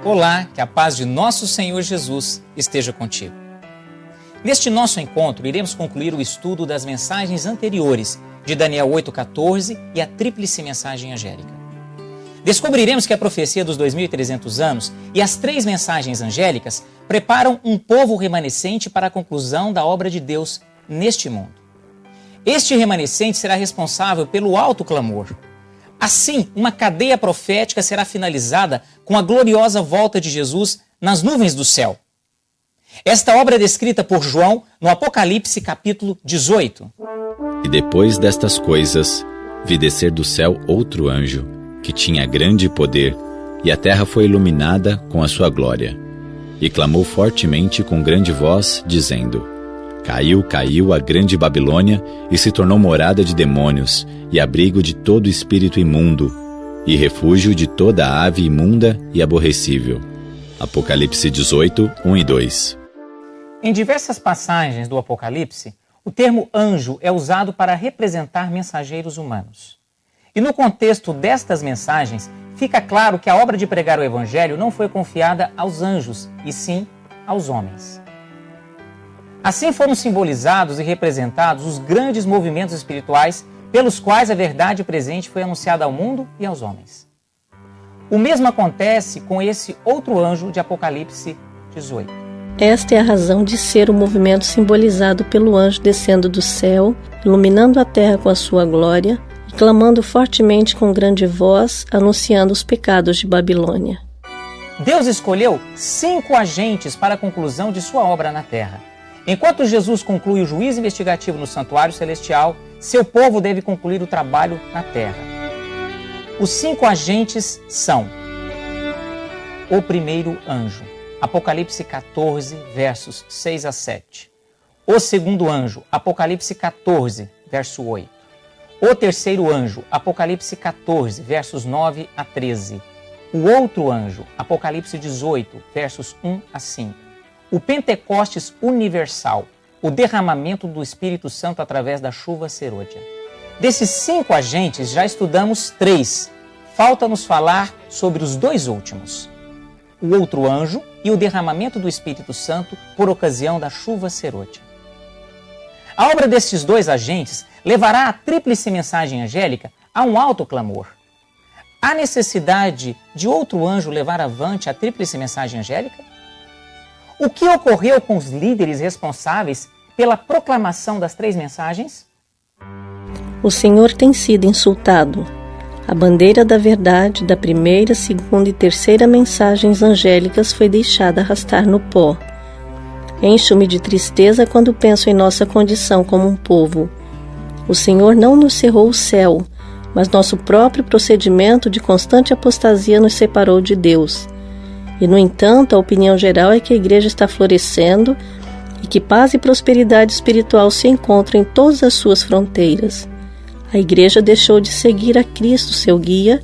Olá, que a paz de nosso Senhor Jesus esteja contigo. Neste nosso encontro, iremos concluir o estudo das mensagens anteriores de Daniel 8,14 e a tríplice mensagem angélica. Descobriremos que a profecia dos 2.300 anos e as 3 mensagens angélicas preparam um povo remanescente para a conclusão da obra de Deus neste mundo. Este remanescente será responsável pelo alto clamor. Assim, uma cadeia profética será finalizada com a gloriosa volta de Jesus nas nuvens do céu. Esta obra é descrita por João no Apocalipse capítulo 18. E depois destas coisas, vi descer do céu outro anjo, que tinha grande poder, e a terra foi iluminada com a sua glória. E clamou fortemente com grande voz, dizendo: Caiu, caiu a grande Babilônia, e se tornou morada de demônios, e abrigo de todo espírito imundo, e refúgio de toda ave imunda e aborrecível. Apocalipse 18, 1 e 2. Em diversas passagens do Apocalipse, o termo anjo é usado para representar mensageiros humanos. E no contexto destas mensagens, fica claro que a obra de pregar o Evangelho não foi confiada aos anjos, e sim aos homens. Assim foram simbolizados e representados os grandes movimentos espirituais pelos quais a verdade presente foi anunciada ao mundo e aos homens. O mesmo acontece com esse outro anjo de Apocalipse 18. Esta é a razão de ser o movimento simbolizado pelo anjo descendo do céu, iluminando a terra com a sua glória, e clamando fortemente com grande voz, anunciando os pecados de Babilônia. Deus escolheu 5 agentes para a conclusão de sua obra na terra. Enquanto Jesus conclui o juízo investigativo no santuário celestial, seu povo deve concluir o trabalho na terra. Os 5 agentes são: o primeiro anjo, Apocalipse 14, versos 6 a 7. O segundo anjo, Apocalipse 14, verso 8. O terceiro anjo, Apocalipse 14, versos 9 a 13. O outro anjo, Apocalipse 18, versos 1 a 5. O Pentecostes universal, o derramamento do Espírito Santo através da chuva serôdia. Desses 5 agentes, já estudamos 3. Falta-nos falar sobre os 2 últimos: o outro anjo e o derramamento do Espírito Santo por ocasião da chuva serôdia. A obra destes 2 agentes levará a tríplice mensagem angélica a um alto clamor. Há necessidade de outro anjo levar avante a tríplice mensagem angélica? O que ocorreu com os líderes responsáveis pela proclamação das 3 mensagens? O Senhor tem sido insultado. A bandeira da verdade da primeira, segunda e terceira mensagens angélicas foi deixada arrastar no pó. Encho-me de tristeza quando penso em nossa condição como um povo. O Senhor não nos cerrou o céu, mas nosso próprio procedimento de constante apostasia nos separou de Deus. E, no entanto, a opinião geral é que a igreja está florescendo e que paz e prosperidade espiritual se encontram em todas as suas fronteiras. A igreja deixou de seguir a Cristo, seu guia,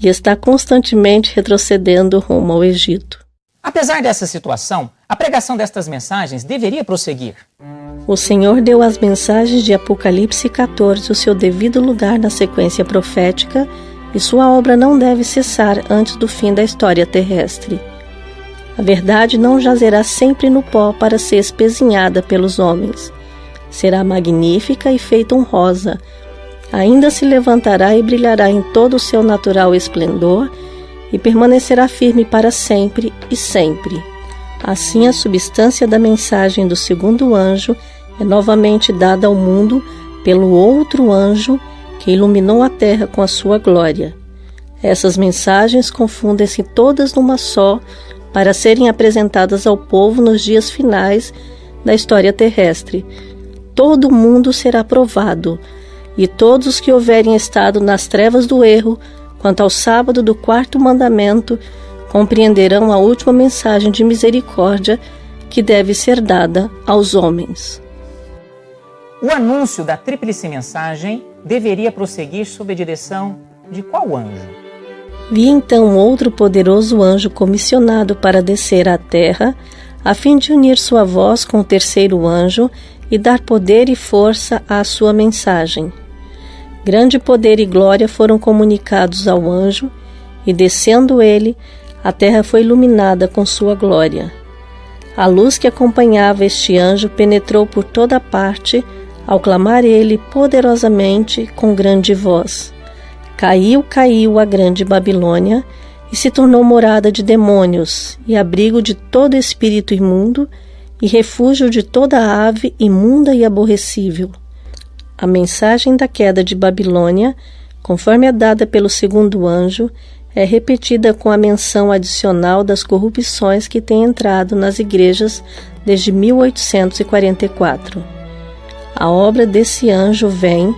e está constantemente retrocedendo rumo ao Egito. Apesar dessa situação, a pregação destas mensagens deveria prosseguir. O Senhor deu às mensagens de Apocalipse 14 o seu devido lugar na sequência profética, e sua obra não deve cessar antes do fim da história terrestre. A verdade não jazerá sempre no pó para ser espezinhada pelos homens. Será magnífica e feita honrosa. Ainda se levantará e brilhará em todo o seu natural esplendor e permanecerá firme para sempre e sempre. Assim, a substância da mensagem do segundo anjo é novamente dada ao mundo pelo outro anjo que iluminou a terra com a sua glória. Essas mensagens confundem-se todas numa só para serem apresentadas ao povo nos dias finais da história terrestre. Todo mundo será provado, e todos os que houverem estado nas trevas do erro, quanto ao sábado do 4º mandamento, compreenderão a última mensagem de misericórdia que deve ser dada aos homens. O anúncio da tríplice mensagem deveria prosseguir sob a direção de qual anjo? Vi então outro poderoso anjo comissionado para descer à terra, a fim de unir sua voz com o terceiro anjo e dar poder e força à sua mensagem. Grande poder e glória foram comunicados ao anjo, e descendo ele, a terra foi iluminada com sua glória. A luz que acompanhava este anjo penetrou por toda parte, ao clamar ele poderosamente com grande voz: Caiu, caiu a grande Babilônia, e se tornou morada de demônios, e abrigo de todo espírito imundo, e refúgio de toda ave imunda e aborrecível. A mensagem da queda de Babilônia, conforme é dada pelo segundo anjo, é repetida com a menção adicional das corrupções que têm entrado nas igrejas desde 1844. A obra desse anjo vem,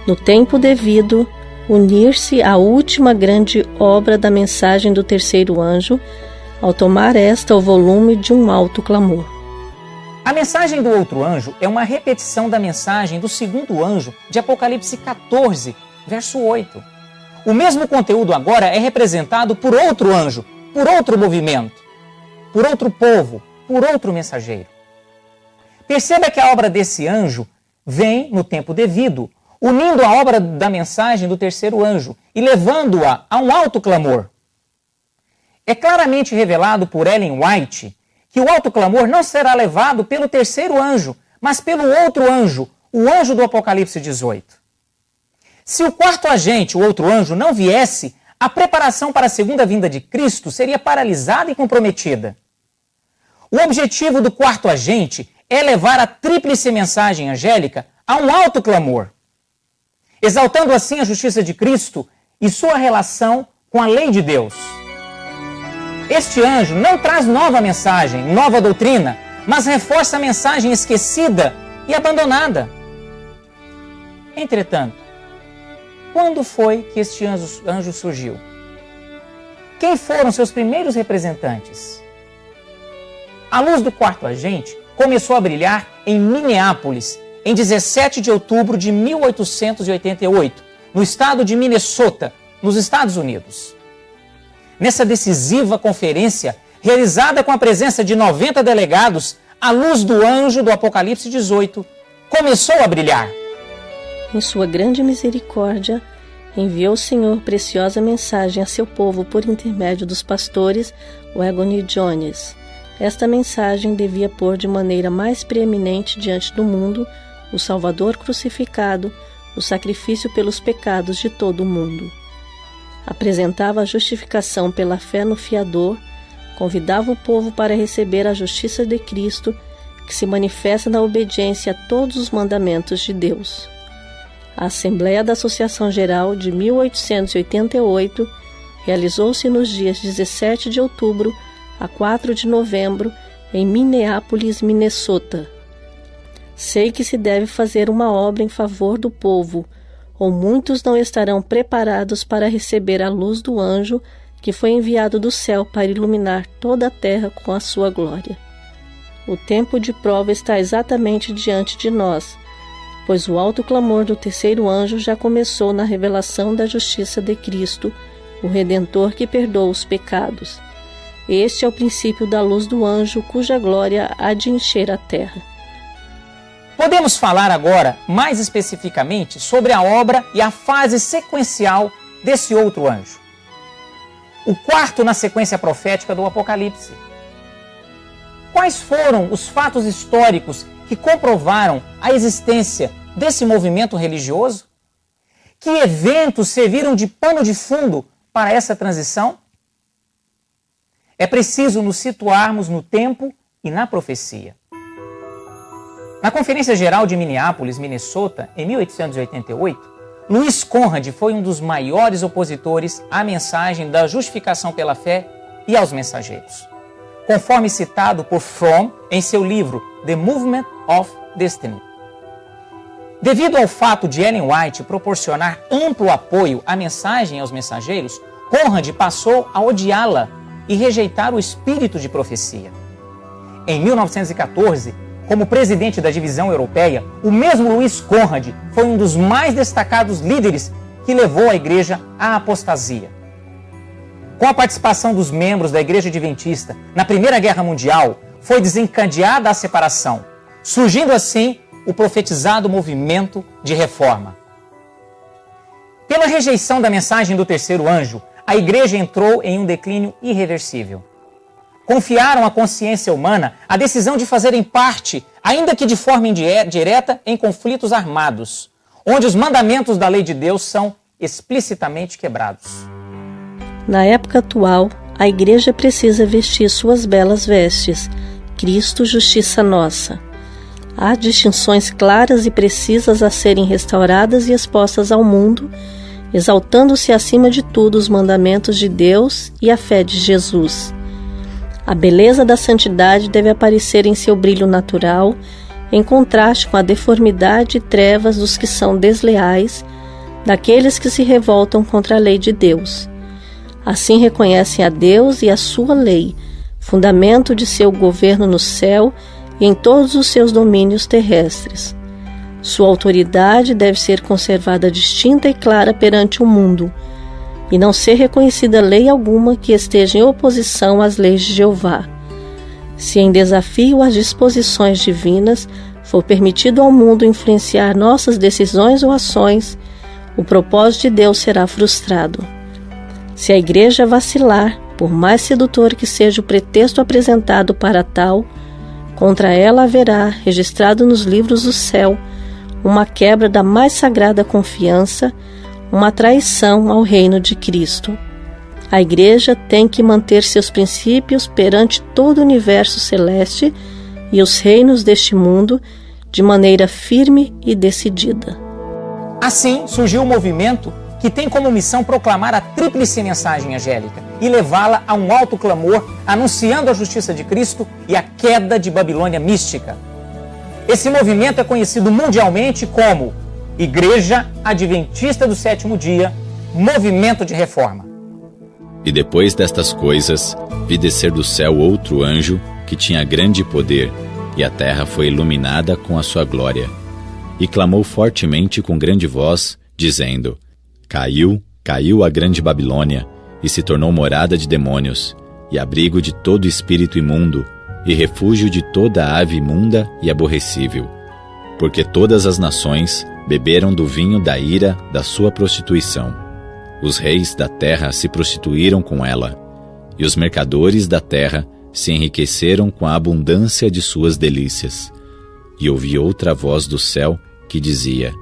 no tempo devido, unir-se à última grande obra da mensagem do terceiro anjo, ao tomar esta o volume de um alto clamor. A mensagem do outro anjo é uma repetição da mensagem do segundo anjo de Apocalipse 14, verso 8. O mesmo conteúdo agora é representado por outro anjo, por outro movimento, por outro povo, por outro mensageiro. Perceba que a obra desse anjo vem no tempo devido, unindo a obra da mensagem do terceiro anjo e levando-a a um alto clamor. É claramente revelado por Ellen White que o alto clamor não será levado pelo terceiro anjo, mas pelo outro anjo, o anjo do Apocalipse 18. Se o quarto agente, o outro anjo, não viesse, a preparação para a segunda vinda de Cristo seria paralisada e comprometida. O objetivo do quarto agente é levar a tríplice mensagem angélica a um alto clamor, exaltando assim a justiça de Cristo e sua relação com a lei de Deus. Este anjo não traz nova mensagem, nova doutrina, mas reforça a mensagem esquecida e abandonada. Entretanto, quando foi que este anjo surgiu? Quem foram seus primeiros representantes? A luz do quarto agente começou a brilhar em Minneapolis, em 17 de outubro de 1888, no estado de Minnesota, nos Estados Unidos. Nessa decisiva conferência, realizada com a presença de 90 delegados, a luz do anjo do Apocalipse 18 começou a brilhar. Em sua grande misericórdia, enviou o Senhor preciosa mensagem a seu povo por intermédio dos pastores Wagon e Jones. Esta mensagem devia pôr de maneira mais preeminente diante do mundo o Salvador crucificado, o sacrifício pelos pecados de todo o mundo. Apresentava a justificação pela fé no fiador, convidava o povo para receber a justiça de Cristo, que se manifesta na obediência a todos os mandamentos de Deus. A Assembleia da Associação Geral de 1888 realizou-se nos dias 17 de outubro a 4 de novembro em Minneapolis, Minnesota. Sei que se deve fazer uma obra em favor do povo, ou muitos não estarão preparados para receber a luz do anjo que foi enviado do céu para iluminar toda a terra com a sua glória. O tempo de prova está exatamente diante de nós, pois o alto clamor do terceiro anjo já começou na revelação da justiça de Cristo, o Redentor que perdoa os pecados. Este é o princípio da luz do anjo, cuja glória há de encher a terra. Podemos falar agora, mais especificamente, sobre a obra e a fase sequencial desse outro anjo. O quarto na sequência profética do Apocalipse. Quais foram os fatos históricos que comprovaram a existência desse movimento religioso? Que eventos serviram de pano de fundo para essa transição? É preciso nos situarmos no tempo e na profecia. Na Conferência Geral de Minneapolis, Minnesota, em 1888, Louis Conrad foi um dos maiores opositores à mensagem da justificação pela fé e aos mensageiros, conforme citado por Fromm em seu livro The Movement of Destiny. Devido ao fato de Ellen White proporcionar amplo apoio à mensagem aos mensageiros, Conrad passou a odiá-la e rejeitar o espírito de profecia. Em 1914, como presidente da divisão europeia, o mesmo Louis Conrad foi um dos mais destacados líderes que levou a igreja à apostasia. Com a participação dos membros da Igreja Adventista na Primeira Guerra Mundial, foi desencadeada a separação, surgindo assim o profetizado movimento de reforma. Pela rejeição da mensagem do terceiro anjo, a igreja entrou em um declínio irreversível. Confiaram à consciência humana a decisão de fazerem parte, ainda que de forma indireta, em conflitos armados, onde os mandamentos da lei de Deus são explicitamente quebrados. Na época atual, a igreja precisa vestir suas belas vestes, Cristo, justiça nossa. Há distinções claras e precisas a serem restauradas e expostas ao mundo, exaltando-se acima de tudo os mandamentos de Deus e a fé de Jesus. A beleza da santidade deve aparecer em seu brilho natural, em contraste com a deformidade e trevas dos que são desleais, daqueles que se revoltam contra a lei de Deus. Assim reconhecem a Deus e a sua lei, fundamento de seu governo no céu e em todos os seus domínios terrestres. Sua autoridade deve ser conservada distinta e clara perante o mundo, e não ser reconhecida lei alguma que esteja em oposição às leis de Jeová. Se em desafio às disposições divinas for permitido ao mundo influenciar nossas decisões ou ações, o propósito de Deus será frustrado. Se a igreja vacilar, por mais sedutor que seja o pretexto apresentado para tal, contra ela haverá, registrado nos livros do céu, uma quebra da mais sagrada confiança, uma traição ao reino de Cristo. A igreja tem que manter seus princípios perante todo o universo celeste e os reinos deste mundo de maneira firme e decidida. Assim surgiu o movimento que tem como missão proclamar a tríplice mensagem angélica e levá-la a um alto clamor, anunciando a justiça de Cristo e a queda de Babilônia mística. Esse movimento é conhecido mundialmente como Igreja Adventista do Sétimo Dia, Movimento de Reforma. E depois destas coisas, vi descer do céu outro anjo que tinha grande poder, e a terra foi iluminada com a sua glória. E clamou fortemente com grande voz, dizendo: Caiu, caiu a grande Babilônia, e se tornou morada de demônios, e abrigo de todo espírito imundo, e refúgio de toda ave imunda e aborrecível. Porque todas as nações beberam do vinho da ira da sua prostituição. Os reis da terra se prostituíram com ela, e os mercadores da terra se enriqueceram com a abundância de suas delícias. E ouvi outra voz do céu que dizia: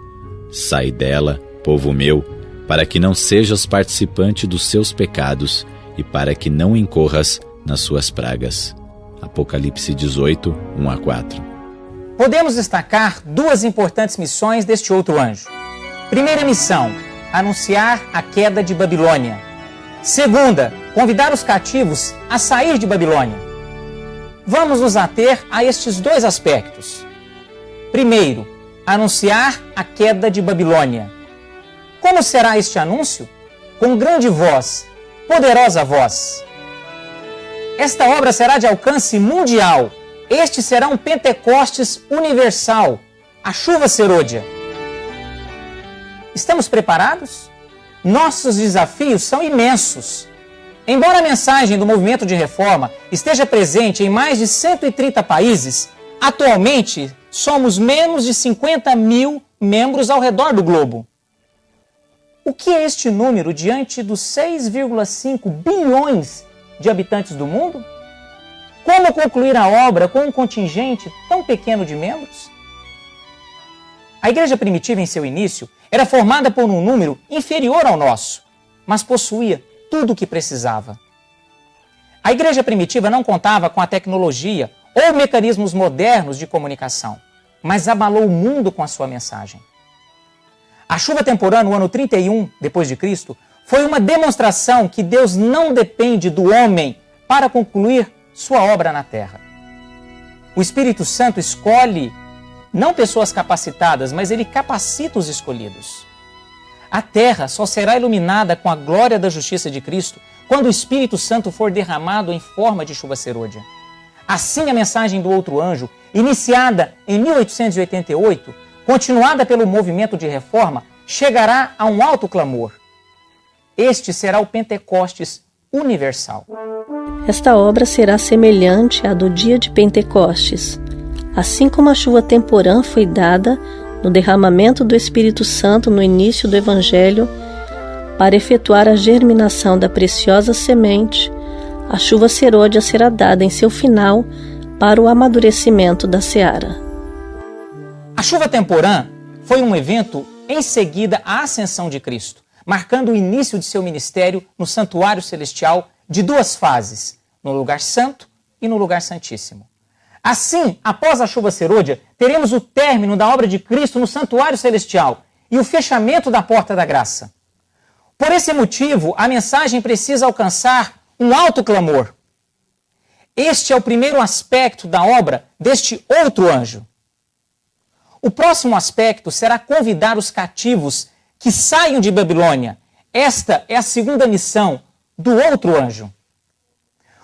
Sai dela, povo meu, para que não sejas participante dos seus pecados e para que não incorras nas suas pragas. Apocalipse 18, 1-4. Podemos destacar duas importantes missões deste outro anjo. Primeira missão, anunciar a queda de Babilônia. Segunda, convidar os cativos a sair de Babilônia. Vamos nos ater a estes dois aspectos. Primeiro, anunciar a queda de Babilônia. Como será este anúncio? Com grande voz, poderosa voz. Esta obra será de alcance mundial. Este será um Pentecostes universal, a chuva serôdia. Estamos preparados? Nossos desafios são imensos. Embora a mensagem do movimento de reforma esteja presente em mais de 130 países, atualmente somos menos de 50 mil membros ao redor do globo. O que é este número diante dos 6,5 bilhões de habitantes do mundo? Como concluir a obra com um contingente tão pequeno de membros? A igreja primitiva, em seu início, era formada por um número inferior ao nosso, mas possuía tudo o que precisava. A igreja primitiva não contava com a tecnologia ou mecanismos modernos de comunicação, mas abalou o mundo com a sua mensagem. A chuva temporã no ano 31 d.C. foi uma demonstração que Deus não depende do homem para concluir sua obra na terra. O Espírito Santo escolhe não pessoas capacitadas, mas ele capacita os escolhidos. A terra só será iluminada com a glória da justiça de Cristo quando o Espírito Santo for derramado em forma de chuva serôdia. Assim, a mensagem do outro anjo, iniciada em 1888, continuada pelo movimento de reforma, chegará a um alto clamor. Este será o Pentecostes universal. Esta obra será semelhante à do dia de Pentecostes. Assim como a chuva temporã foi dada no derramamento do Espírito Santo no início do Evangelho, para efetuar a germinação da preciosa semente, a chuva serôdia será dada em seu final para o amadurecimento da seara. A chuva temporã foi um evento em seguida à ascensão de Cristo, marcando o início de seu ministério no santuário celestial de duas fases, no lugar santo e no lugar santíssimo. Assim, após a chuva serôdia, teremos o término da obra de Cristo no santuário celestial e o fechamento da porta da graça. Por esse motivo, a mensagem precisa alcançar um alto clamor. Este é o primeiro aspecto da obra deste outro anjo. O próximo aspecto será convidar os cativos que saiam de Babilônia. Esta é a segunda missão do outro anjo.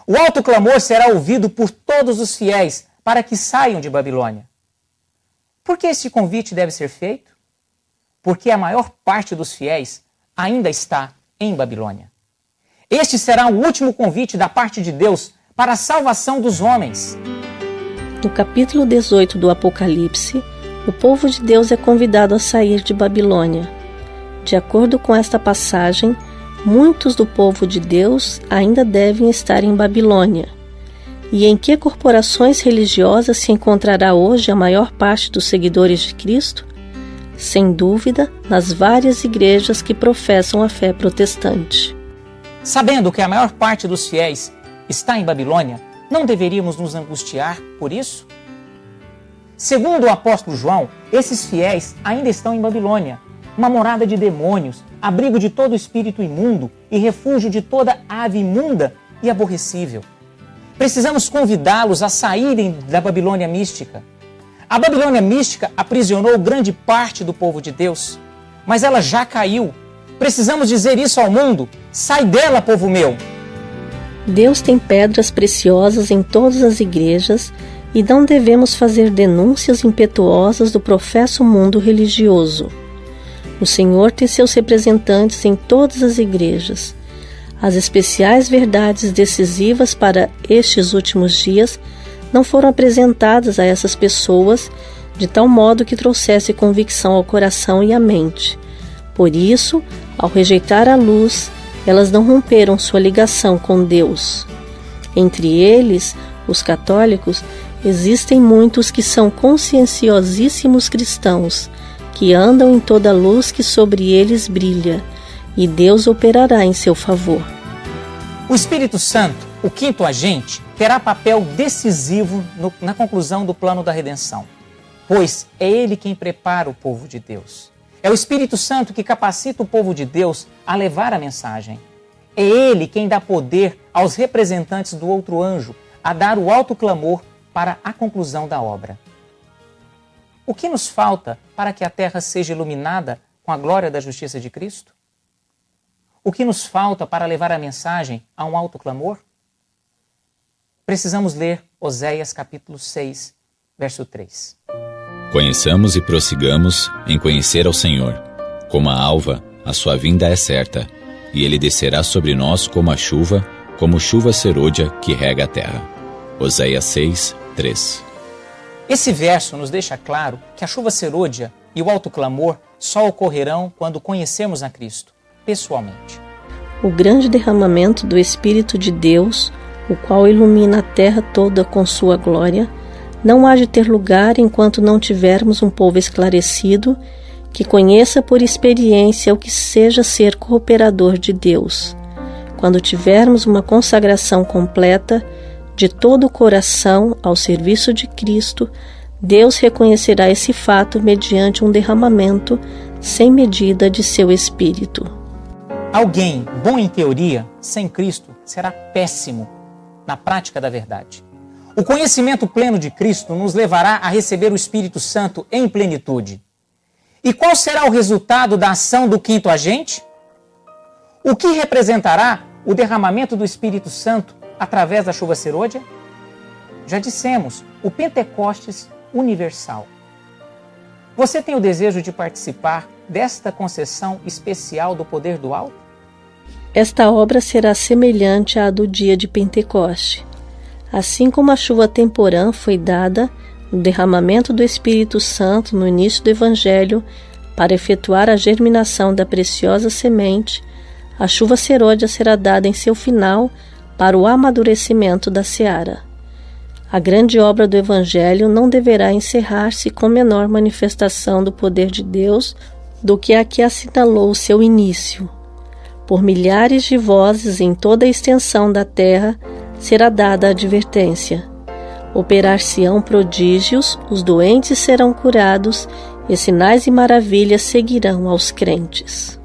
O alto clamor será ouvido por todos os fiéis para que saiam de Babilônia. Por que este convite deve ser feito? Porque a maior parte dos fiéis ainda está em Babilônia. Este será o último convite da parte de Deus para a salvação dos homens. No capítulo 18 do Apocalipse, o povo de Deus é convidado a sair de Babilônia. De acordo com esta passagem, muitos do povo de Deus ainda devem estar em Babilônia. E em que corporações religiosas se encontrará hoje a maior parte dos seguidores de Cristo? Sem dúvida, nas várias igrejas que professam a fé protestante. Sabendo que a maior parte dos fiéis está em Babilônia, não deveríamos nos angustiar por isso? Segundo o apóstolo João, esses fiéis ainda estão em Babilônia, uma morada de demônios, abrigo de todo espírito imundo e refúgio de toda ave imunda e aborrecível. Precisamos convidá-los a saírem da Babilônia mística. A Babilônia mística aprisionou grande parte do povo de Deus, mas ela já caiu. Precisamos dizer isso ao mundo: sai dela, povo meu! Deus tem pedras preciosas em todas as igrejas e não devemos fazer denúncias impetuosas do professo mundo religioso. O Senhor tem seus representantes em todas as igrejas. As especiais verdades decisivas para estes últimos dias não foram apresentadas a essas pessoas de tal modo que trouxesse convicção ao coração e à mente. Por isso, ao rejeitar a luz, elas não romperam sua ligação com Deus. Entre eles, os católicos, existem muitos que são conscienciosíssimos cristãos, que andam em toda a luz que sobre eles brilha, e Deus operará em seu favor. O Espírito Santo, o quinto agente, terá papel decisivo na conclusão do plano da redenção, pois é ele quem prepara o povo de Deus. É o Espírito Santo que capacita o povo de Deus a levar a mensagem. É ele quem dá poder aos representantes do outro anjo a dar o alto clamor para a conclusão da obra. O que nos falta para que a terra seja iluminada com a glória da justiça de Cristo? O que nos falta para levar a mensagem a um alto clamor? Precisamos ler Oséias capítulo 6, verso 3. Conheçamos e prossigamos em conhecer ao Senhor. Como a alva, a sua vinda é certa, e ele descerá sobre nós como chuva serôdia que rega a terra. Oséias 6, 3. Esse verso nos deixa claro que a chuva serôdia e o alto clamor só ocorrerão quando conhecemos a Cristo, pessoalmente. O grande derramamento do Espírito de Deus, o qual ilumina a terra toda com sua glória, não há de ter lugar enquanto não tivermos um povo esclarecido que conheça por experiência o que seja ser cooperador de Deus. Quando tivermos uma consagração completa, de todo o coração ao serviço de Cristo, Deus reconhecerá esse fato mediante um derramamento sem medida de seu Espírito. Alguém bom em teoria, sem Cristo, será péssimo na prática da verdade. O conhecimento pleno de Cristo nos levará a receber o Espírito Santo em plenitude. E qual será o resultado da ação do quinto agente? O que representará o derramamento do Espírito Santo através da chuva serôdia? Já dissemos, o Pentecostes universal. Você tem o desejo de participar desta concessão especial do poder do alto? Esta obra será semelhante à do dia de Pentecoste. Assim como a chuva temporã foi dada no derramamento do Espírito Santo no início do Evangelho, para efetuar a germinação da preciosa semente, a chuva serôdia será dada em seu final para o amadurecimento da seara. A grande obra do Evangelho não deverá encerrar-se com menor manifestação do poder de Deus do que a que assinalou o seu início. Por milhares de vozes em toda a extensão da terra será dada a advertência. Operar-se-ão prodígios, os doentes serão curados e sinais e maravilhas seguirão aos crentes.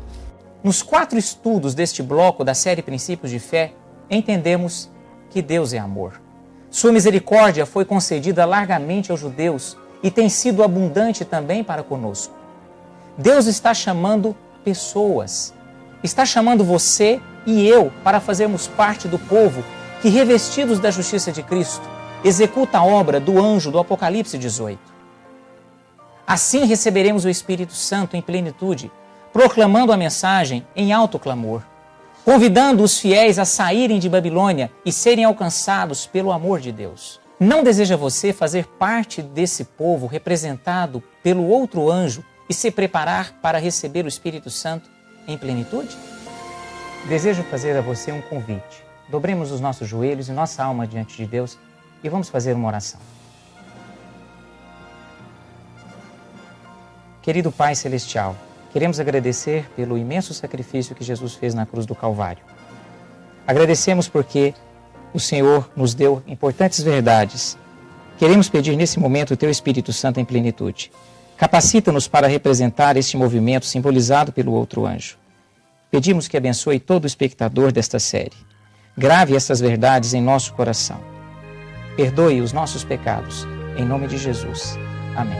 Nos 4 estudos deste bloco da série Princípios de Fé, entendemos que Deus é amor. Sua misericórdia foi concedida largamente aos judeus e tem sido abundante também para conosco. Deus está chamando pessoas, está chamando você e eu para fazermos parte do povo que, revestidos da justiça de Cristo, executa a obra do anjo do Apocalipse 18. Assim receberemos o Espírito Santo em plenitude, proclamando a mensagem em alto clamor, convidando os fiéis a saírem de Babilônia e serem alcançados pelo amor de Deus. Não deseja você fazer parte desse povo representado pelo outro anjo e se preparar para receber o Espírito Santo em plenitude? Desejo fazer a você um convite. Dobremos os nossos joelhos e nossa alma diante de Deus e vamos fazer uma oração. Querido Pai Celestial, queremos agradecer pelo imenso sacrifício que Jesus fez na cruz do Calvário. Agradecemos porque o Senhor nos deu importantes verdades. Queremos pedir nesse momento o Teu Espírito Santo em plenitude. Capacita-nos para representar este movimento simbolizado pelo outro anjo. Pedimos que abençoe todo o espectador desta série. Grave essas verdades em nosso coração. Perdoe os nossos pecados. Em nome de Jesus. Amém.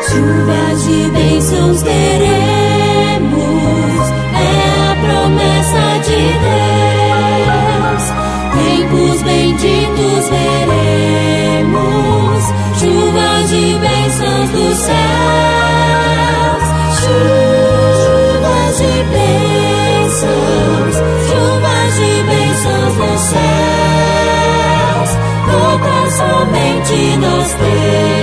Chuvas de bênçãos teremos, é a promessa de Deus. Tempos benditos veremos, chuvas de bênçãos dos céus. Chuvas de bênçãos, chuvas de bênçãos dos céus. Todas somente nós temos.